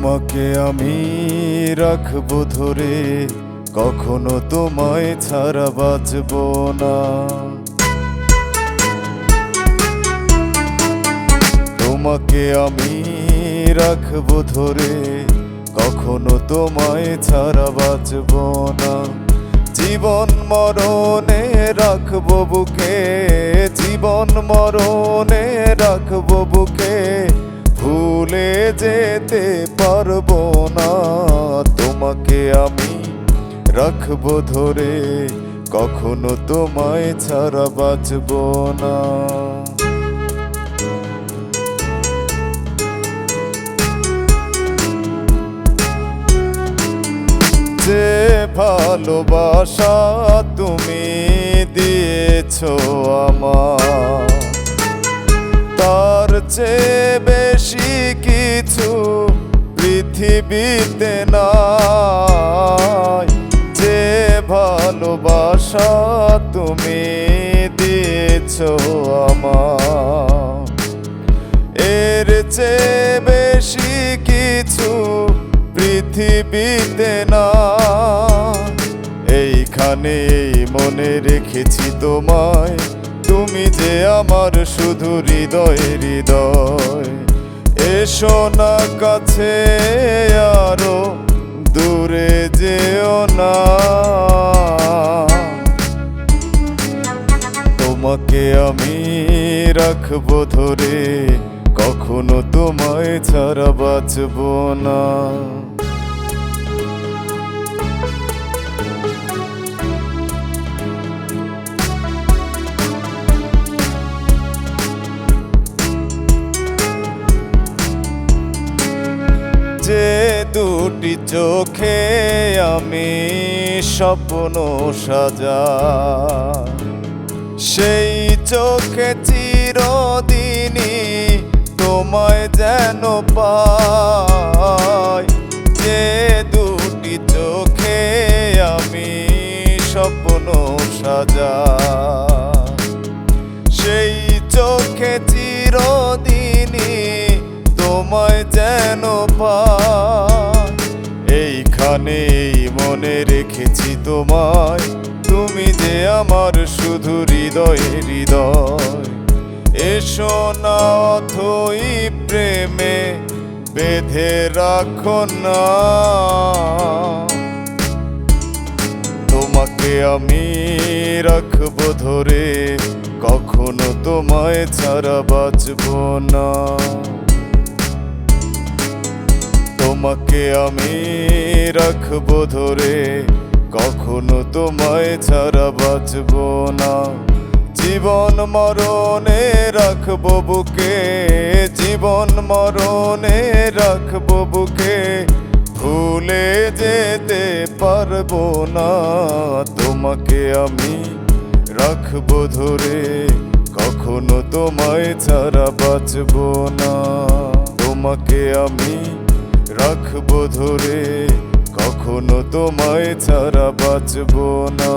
তোমাকে আমি রাখবো ধরে, কখনো তোমায় ছাড়া বাঁচবো না। তোমাকে আমি রাখবো ধরে, কখনো তোমায় ছাড়া বাঁচবো না। জীবন মরণে রাখবো বুকে, জীবন মরণে রাখবো বুকে, ভুলে যেতে পারবো না। তোমাকে আমি রাখবো ধরে, কখনো তোমায় ছাড়া বাঁচবো না। যে ভালোবাসা তুমি দিয়েছো আমার, তার চেয়ে বেশি কিছু পৃথিবীতে নাই। যে ভালোবাসা তুমি দিয়েছো আমার, এর চেয়ে বেশি কিছু পৃথিবীতে না। এইখানেই মনে রেখেছি তোমায়, তুমি যে আমার শুধু হৃদয় হৃদয়। এসো না কাছে আরো দূরে যেও না। তোমাকে আমি রাখবো ধরে, কখনো তোমায় ছাড়া বাঁচবো না। যে দুটি চোখে আমি স্বপ্ন সাজাই, সেই চোখে চিরদিনই তোমায় যেন পাই। যে দুটি চোখে আমি স্বপ্ন সাজাই, সেই চোখে চিরদিনই তোমায় যেন পাই। এইখানেই মনে রেখেছি তোমায়, তুমি যে আমার শুধু হৃদয় হৃদয়। এসো না অথই প্রেমে বেঁধে রাখো না। তোমাকে আমি রাখবো ধরে, কখনো তোমায় ছাড়া বাঁচবো না। তোমাকে আমি রাখবো ধরে, কখনো তোমায় ছাড়া বাঁচবো না। জীবন মরণে রাখবো বুকে, জীবন মরণে রাখবো বুকে, ভুলে যেতে পারবো না। তোমাকে আমি রাখবো ধরে, কখনো তোমায় ছাড়া বাঁচবো না। তোমাকে আমি রাখবো ধরে, কখনো তোমায় ছাড়া বাঁচবো না।